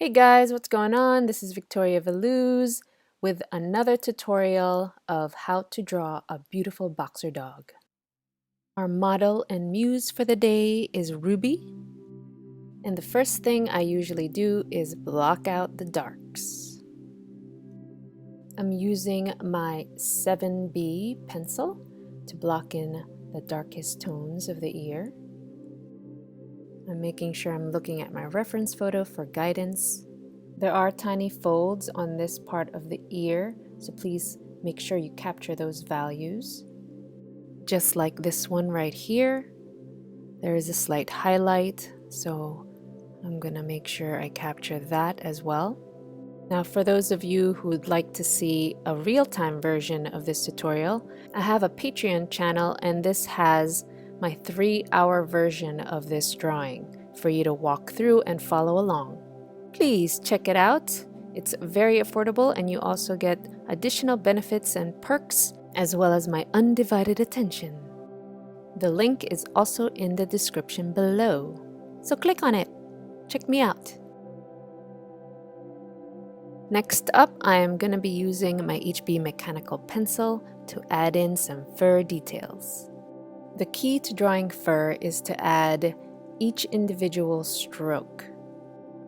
Hey guys, what's going on? This is Victoria Veluz with another tutorial of how to draw a beautiful boxer dog. Our model and muse for the day is Ruby, and the first thing I usually do is block out the darks. I'm using my 7B pencil to block in the darkest tones of the ear. I'm making sure I'm looking at my reference photo for guidance. There are tiny folds on this part of the ear, so please make sure you capture those values. Just like this one right here, there is a slight highlight, so I'm going to make sure I capture that as well. Now, for those of you who would like to see a real-time version of this tutorial, I have a Patreon channel, and this has my 3-hour version of this drawing for you to walk through and follow along. Please check it out. It's very affordable, and you also get additional benefits and perks, as well as my undivided attention. The link is also in the description below, so click on it. Check me out. Next up, I am going to be using my HB mechanical pencil to add in some fur details. The key to drawing fur is to add each individual stroke.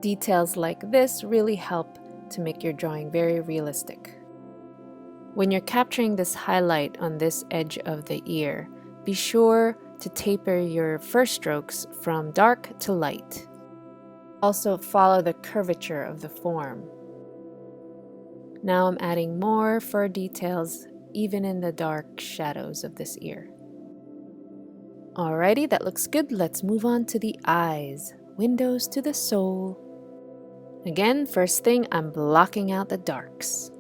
Details like this really help to make your drawing very realistic. When you're capturing this highlight on this edge of the ear, be sure to taper your fur strokes from dark to light. Also follow the curvature of the form. Now I'm adding more fur details even in the dark shadows of this ear. Alrighty, that looks good. Let's move on to the eyes. Windows to the soul. Again, first thing, I'm blocking out the darks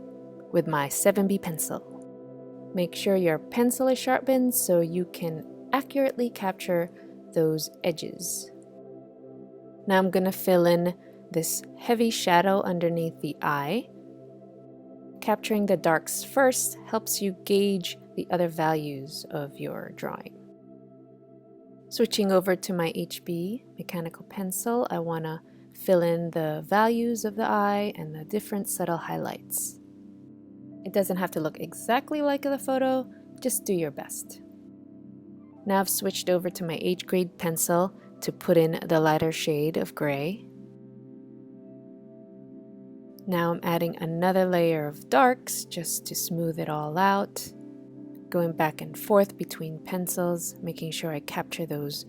with my 7B pencil. Make sure your pencil is sharpened so you can accurately capture those edges. Now I'm going to fill in this heavy shadow underneath the eye. Capturing the darks first helps you gauge the other values of your drawing. Switching over to my HB mechanical pencil, I want to fill in the values of the eye and the different subtle highlights. It doesn't have to look exactly like the photo, just do your best. Now I've switched over to my H grade pencil to put in the lighter shade of gray. Now I'm adding another layer of darks just to smooth it all out. Going back and forth between pencils, making sure I capture those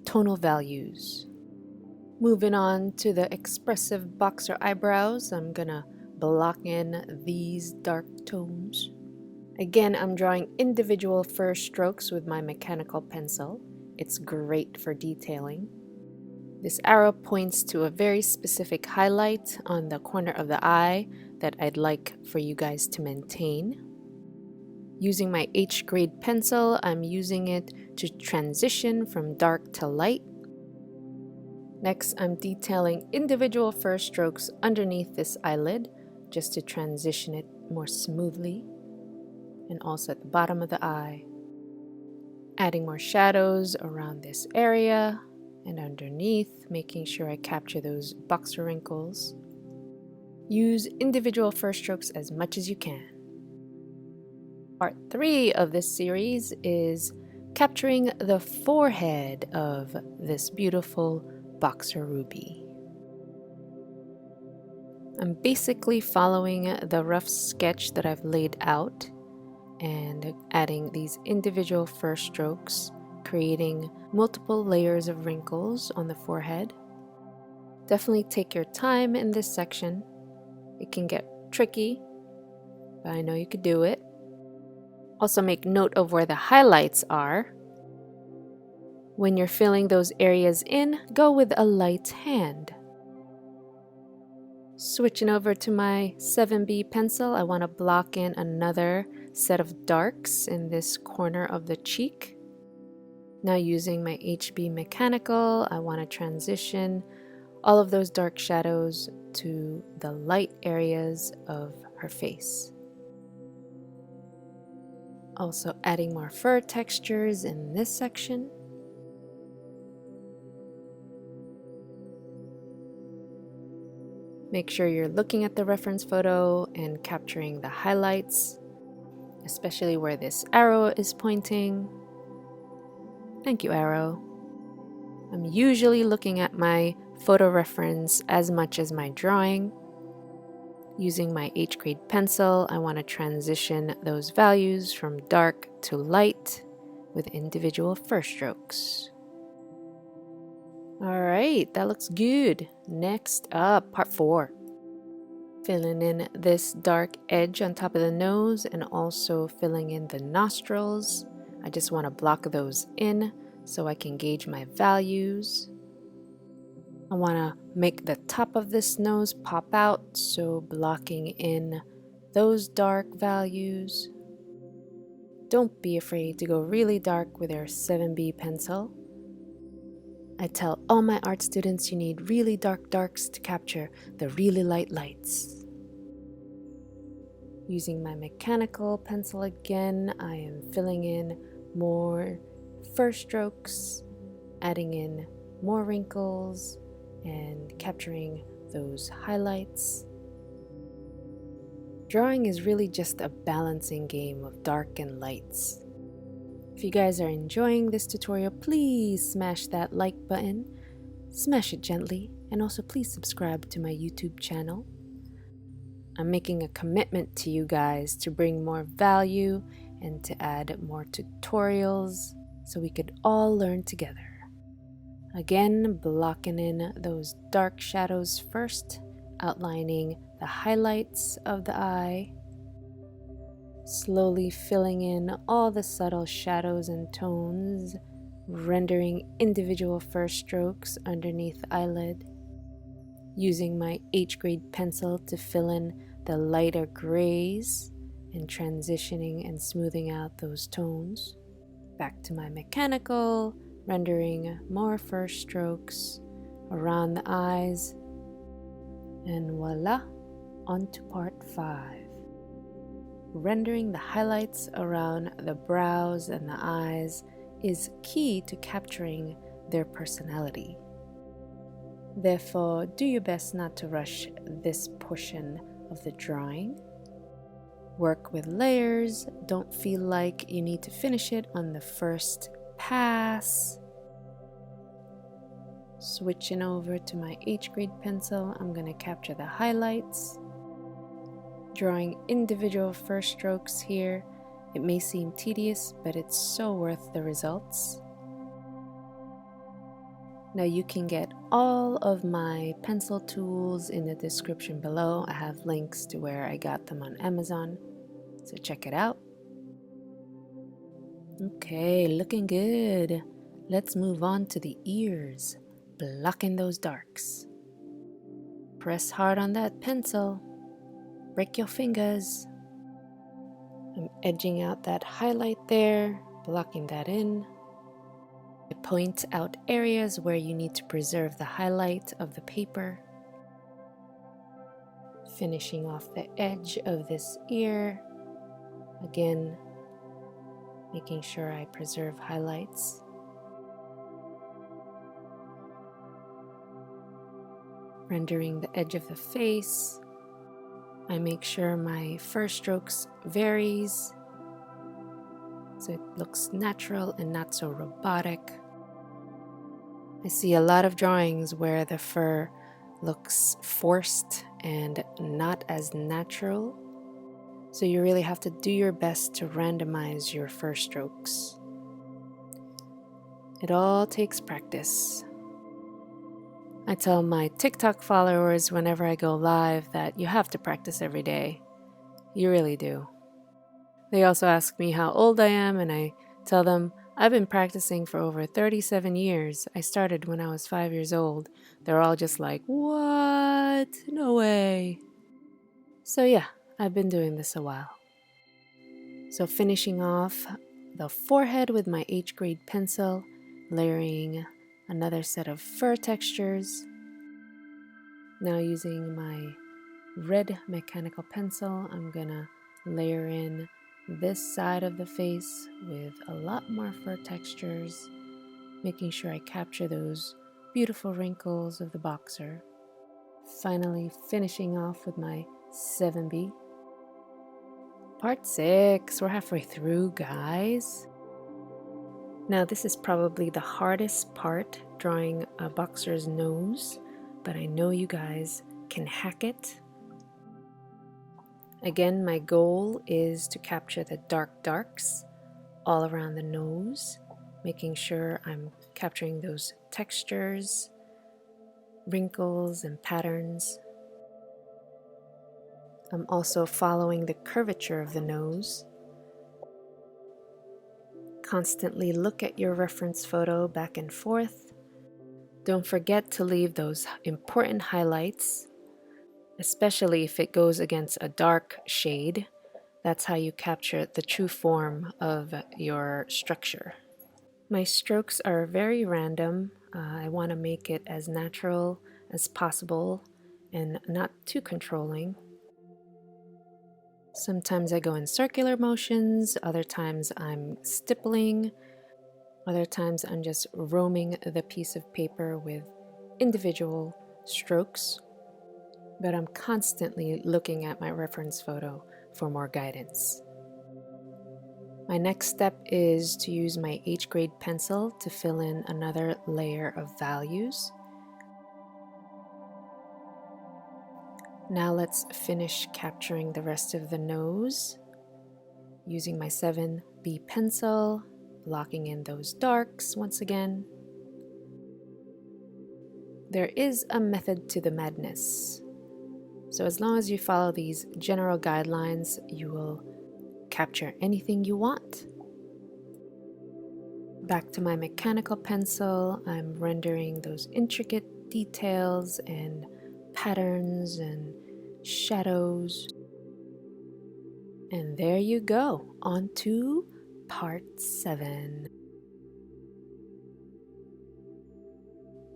tonal values. Moving on to the expressive boxer eyebrows, I'm gonna block in these dark tones. Again, I'm drawing individual fur strokes with my mechanical pencil. It's great for detailing. This arrow points to a very specific highlight on the corner of the eye that I'd like for you guys to maintain. Using my H grade pencil, I'm using it to transition from dark to light. Next, I'm detailing individual fur strokes underneath this eyelid just to transition it more smoothly, and also at the bottom of the eye. Adding more shadows around this area and underneath, making sure I capture those boxer wrinkles. Use individual fur strokes as much as you can. Part 3 of this series is capturing the forehead of this beautiful boxer Ruby. I'm basically following the rough sketch that I've laid out and adding these individual fur strokes, creating multiple layers of wrinkles on the forehead. Definitely take your time in this section. It can get tricky, but I know you could do it. Also make note of where the highlights are. When you're filling those areas in, go with a light hand. Switching over to my 7B pencil, I want to block in another set of darks in this corner of the cheek. Now using my HB mechanical, I want to transition all of those dark shadows to the light areas of her face. Also adding more fur textures in this section. Make sure you're looking at the reference photo and capturing the highlights, especially where this arrow is pointing. Thank you, arrow. I'm usually looking at my photo reference as much as my drawing. Using my H grade pencil, I want to transition those values from dark to light with individual first strokes. All right, that looks good. Next up, part 4. Filling in this dark edge on top of the nose and also filling in the nostrils. I just want to block those in so I can gauge my values. I want to make the top of this nose pop out, so blocking in those dark values. Don't be afraid to go really dark with your 7B pencil. I tell all my art students you need really dark darks to capture the really light lights. Using my mechanical pencil again, I am filling in more first strokes, adding in more wrinkles, and capturing those highlights. Drawing is really just a balancing game of dark and lights. If you guys are enjoying this tutorial, please smash that like button, smash it gently, and also please subscribe to my YouTube channel. I'm making a commitment to you guys to bring more value and to add more tutorials so we could all learn together. Again, blocking in those dark shadows first, outlining the highlights of the eye, slowly filling in all the subtle shadows and tones, rendering individual first strokes underneath the eyelid, using my H grade pencil to fill in the lighter grays and transitioning and smoothing out those tones. Back to my mechanical, rendering more first strokes around the eyes, and voila, on to part 5. Rendering the highlights around the brows and the eyes is key to capturing their personality. Therefore, do your best not to rush this portion of the drawing. Work with layers. Don't feel like you need to finish it on the first pass. Switching over to my H grade pencil, I'm going to capture the highlights. Drawing individual first strokes here. It may seem tedious, but it's so worth the results. Now you can get all of my pencil tools in the description below. I have links to where I got them on Amazon, so check it out. Okay, looking good. Let's move on to the ears, blocking those darks. Press hard on that pencil. Break your fingers. I'm edging out that highlight there, blocking that in. I point out areas where you need to preserve the highlight of the paper. Finishing off the edge of this ear. Again, making sure I preserve highlights. Rendering the edge of the face. I make sure my first strokes varies so it looks natural and not so robotic. I see a lot of drawings where the fur looks forced and not as natural, so you really have to do your best to randomize your first strokes. It all takes practice. I tell my TikTok followers whenever I go live that you have to practice every day. You really do. They also ask me how old I am, and I tell them I've been practicing for over 37 years. I started when I was 5 years old. They're all just like, what? No way. So yeah, I've been doing this a while. So finishing off the forehead with my H grade pencil, layering another set of fur textures. Now using my red mechanical pencil, I'm gonna layer in this side of the face with a lot more fur textures, making sure I capture those beautiful wrinkles of the boxer. Finally finishing off with my 7B. Part 6, we're halfway through, guys. Now this is probably the hardest part, drawing a boxer's nose, but I know you guys can hack it. Again, my goal is to capture the darks all around the nose, making sure I'm capturing those textures, wrinkles, and patterns. I'm also following the curvature of the nose. Constantly look at your reference photo back and forth. Don't forget to leave those important highlights, especially if it goes against a dark shade. That's how you capture the true form of your structure. My strokes are very random. I want to make it as natural as possible and not too controlling. Sometimes I go in circular motions, other times I'm stippling, other times I'm just roaming the piece of paper with individual strokes, but I'm constantly looking at my reference photo for more guidance. My next step is to use my H-grade pencil to fill in another layer of values. Now let's finish capturing the rest of the nose using my 7B pencil, locking in those darks once again. There is a method to the madness. So as long as you follow these general guidelines, you will capture anything you want. Back to my mechanical pencil, I'm rendering those intricate details and patterns and shadows. And there you go, on to part 7.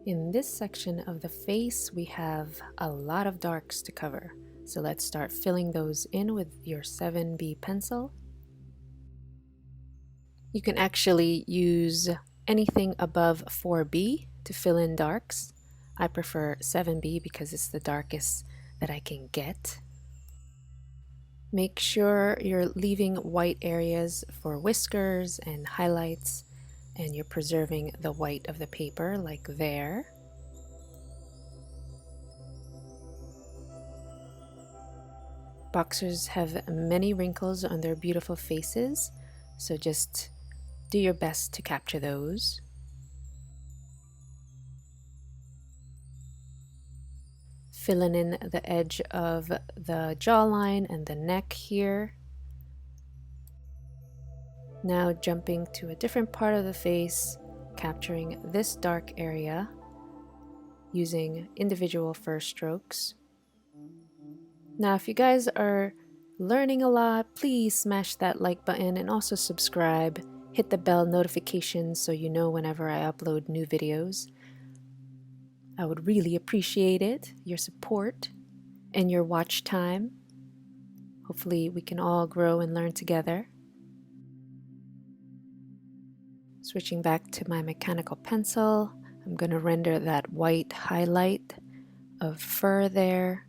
In this section of the face, we have a lot of darks to cover. So let's start filling those in with your 7B pencil. You can actually use anything above 4B to fill in darks. I prefer 7B because it's the darkest that I can get. Make sure you're leaving white areas for whiskers and highlights, and you're preserving the white of the paper like there. Boxers have many wrinkles on their beautiful faces, so just do your best to capture those. Filling in the edge of the jawline and the neck here. Now jumping to a different part of the face, capturing this dark area using individual first strokes. Now, if you guys are learning a lot, please smash that like button and also subscribe. Hit the bell notification so you know whenever I upload new videos. I would really appreciate it, your support and your watch time. Hopefully we can all grow and learn together. Switching back to my mechanical pencil, I'm going to render that white highlight of fur there.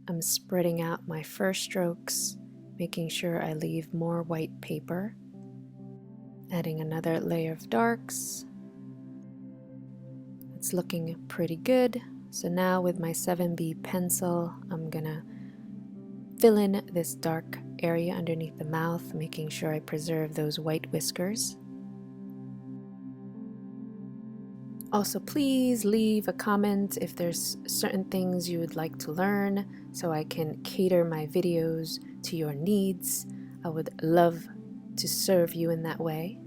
I'm spreading out my first strokes, making sure I leave more white paper. Adding another layer of darks. It's looking pretty good. So now with my 7B pencil, I'm gonna fill in this dark area underneath the mouth, making sure I preserve those white whiskers. Also, please leave a comment if there's certain things you would like to learn so I can cater my videos to your needs. I would love to serve you in that way.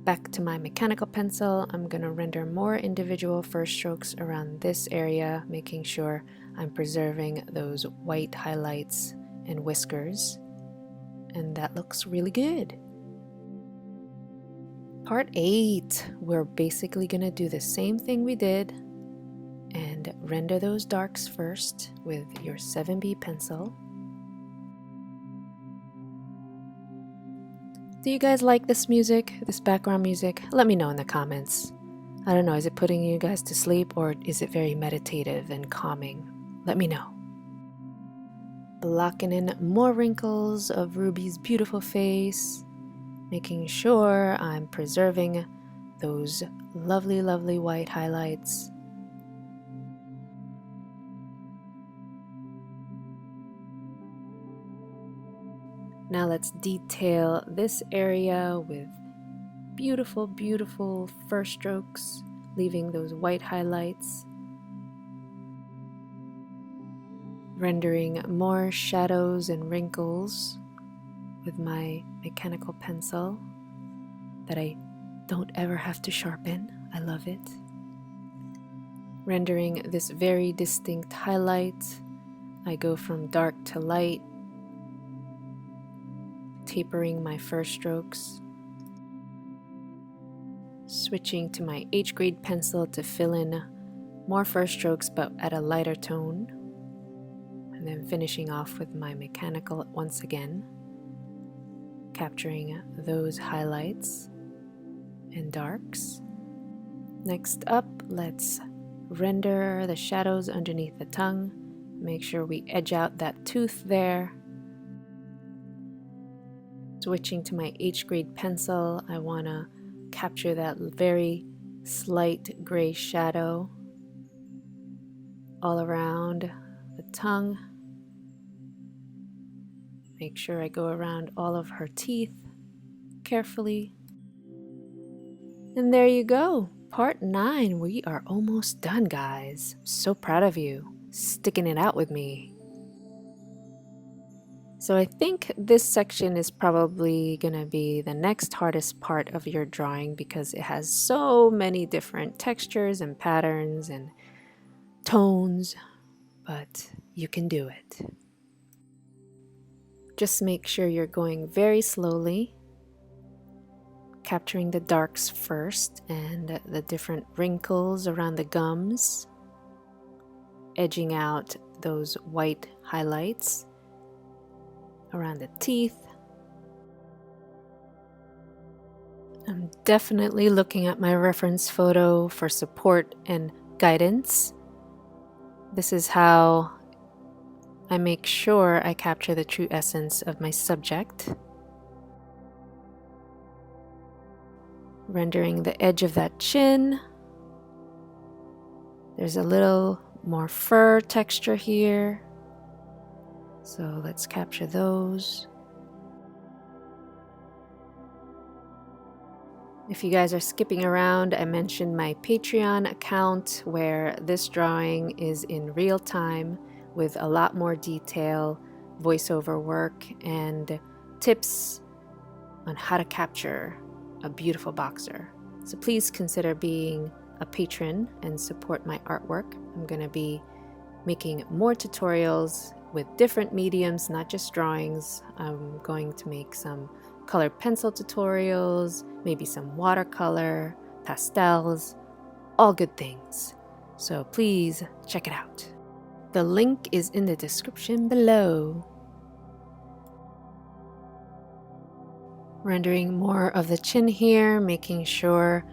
Back to my mechanical pencil, I'm going to render more individual first strokes around this area, making sure I'm preserving those white highlights and whiskers. And that looks really good. Part 8, we're basically going to do the same thing we did and render those darks first with your 7B pencil. Do you guys like this music, this background music? Let me know in the comments. I don't know, is it putting you guys to sleep or is it very meditative and calming? Let me know. Blocking in more wrinkles of Ruby's beautiful face, making sure I'm preserving those lovely, lovely white highlights. Now let's detail this area with beautiful, beautiful first strokes, leaving those white highlights. Rendering more shadows and wrinkles with my mechanical pencil that I don't ever have to sharpen. I love it. Rendering this very distinct highlight. I go from dark to light, tapering my first strokes. Switching to my H grade pencil to fill in more first strokes but at a lighter tone. And then finishing off with my mechanical once again, capturing those highlights and darks. Next up, let's render the shadows underneath the tongue. Make sure we edge out that tooth there. Switching to my H grade pencil, I want to capture that very slight gray shadow all around the tongue. Make sure I go around all of her teeth carefully. And there you go. Part 9. We are almost done, guys. So proud of you. Sticking it out with me. So I think this section is probably going to be the next hardest part of your drawing because it has so many different textures and patterns and tones, but you can do it. Just make sure you're going very slowly, capturing the darks first and the different wrinkles around the gums, edging out those white highlights around the teeth. I'm definitely looking at my reference photo for support and guidance. This is how I make sure I capture the true essence of my subject. Rendering the edge of that chin. There's a little more fur texture here, so let's capture those. If you guys are skipping around, I mentioned my Patreon account where this drawing is in real time with a lot more detail, voiceover work, and tips on how to capture a beautiful boxer. So please consider being a patron and support my artwork. I'm going to be making more tutorials with different mediums, not just drawings. I'm going to make some colored pencil tutorials, maybe some watercolor, pastels, all good things. So please check it out. The link is in the description below. Rendering more of the chin here, making sure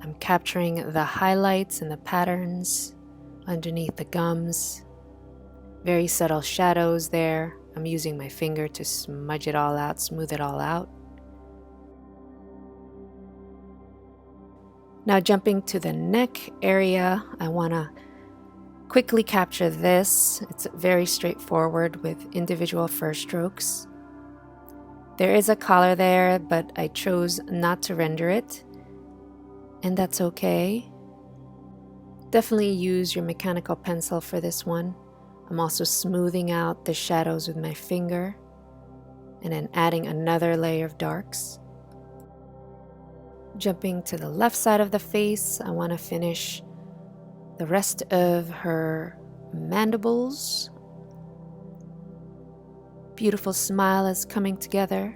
I'm capturing the highlights and the patterns underneath the gums. Very subtle shadows there. I'm using my finger to smudge it all out, smooth it all out. Now jumping to the neck area, I want to quickly capture this. It's very straightforward with individual first strokes. There is a collar there, but I chose not to render it, and that's okay. Definitely use your mechanical pencil for this one. I'm also smoothing out the shadows with my finger and then adding another layer of darks. Jumping to the left side of the face, I want to finish the rest of her mandibles. Beautiful smile is coming together,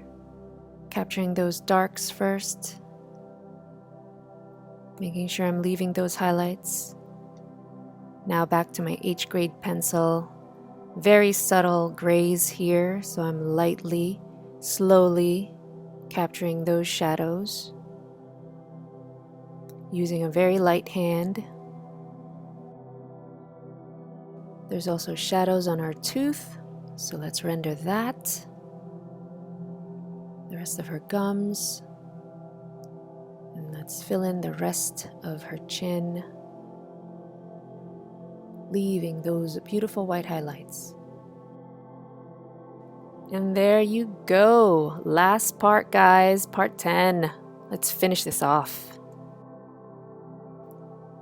capturing those darks first, making sure I'm leaving those highlights. Now back to my H grade pencil. Very subtle grays here, so I'm lightly, slowly capturing those shadows. using a very light hand. There's also shadows on her tooth, so let's render that. The rest of her gums. And let's fill in the rest of her chin, leaving those beautiful white highlights. And there you go. Last part, guys. Part 10. Let's finish this off.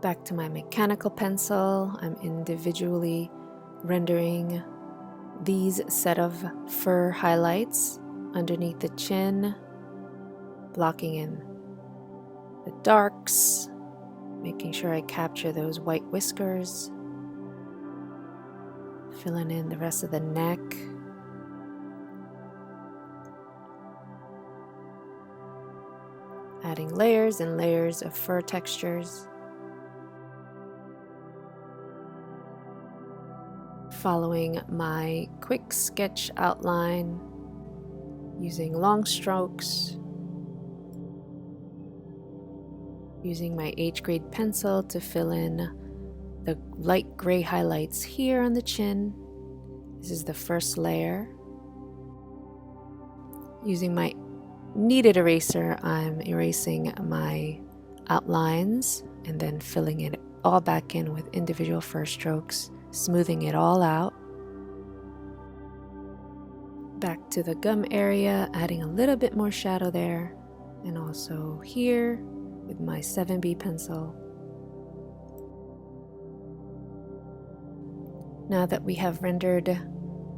Back to my mechanical pencil. I'm individually rendering these set of fur highlights underneath the chin, blocking in the darks, making sure I capture those white whiskers, filling in the rest of the neck. Adding layers and layers of fur textures. Following my quick sketch outline using long strokes. Using my H-grade pencil to fill in the light gray highlights here on the chin. This is the first layer. Using my kneaded eraser, I'm erasing my outlines and then filling it all back in with individual fur strokes, smoothing it all out. Back to the gum area, adding a little bit more shadow there, and also here with my 7B pencil. Now that we have rendered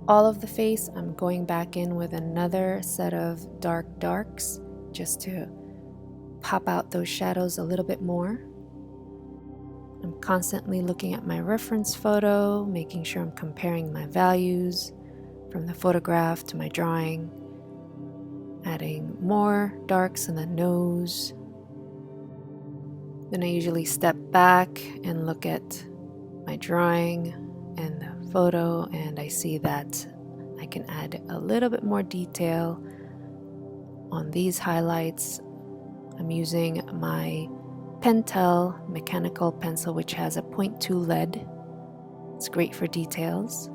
all of the face, I'm going back in with another set of darks just to pop out those shadows a little bit more. I'm constantly looking at my reference photo, making sure I'm comparing my values from the photograph to my drawing, adding more darks in the nose. Then I usually step back and look at my drawing and the photo, and I see that I can add a little bit more detail on these highlights. I'm using my Pentel mechanical pencil, which has a 0.2 lead. It's great for details.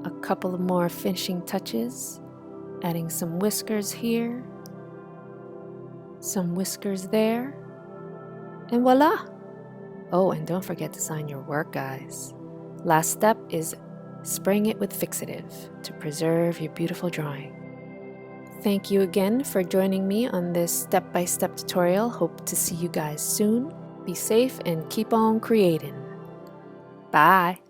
A couple of more finishing touches, adding some whiskers here, some whiskers there, and voila! Oh, and don't forget to sign your work, guys. Last step is spraying it with fixative to preserve your beautiful drawing. Thank you again for joining me on this step-by-step tutorial. Hope to see you guys soon. Be safe and keep on creating. Bye!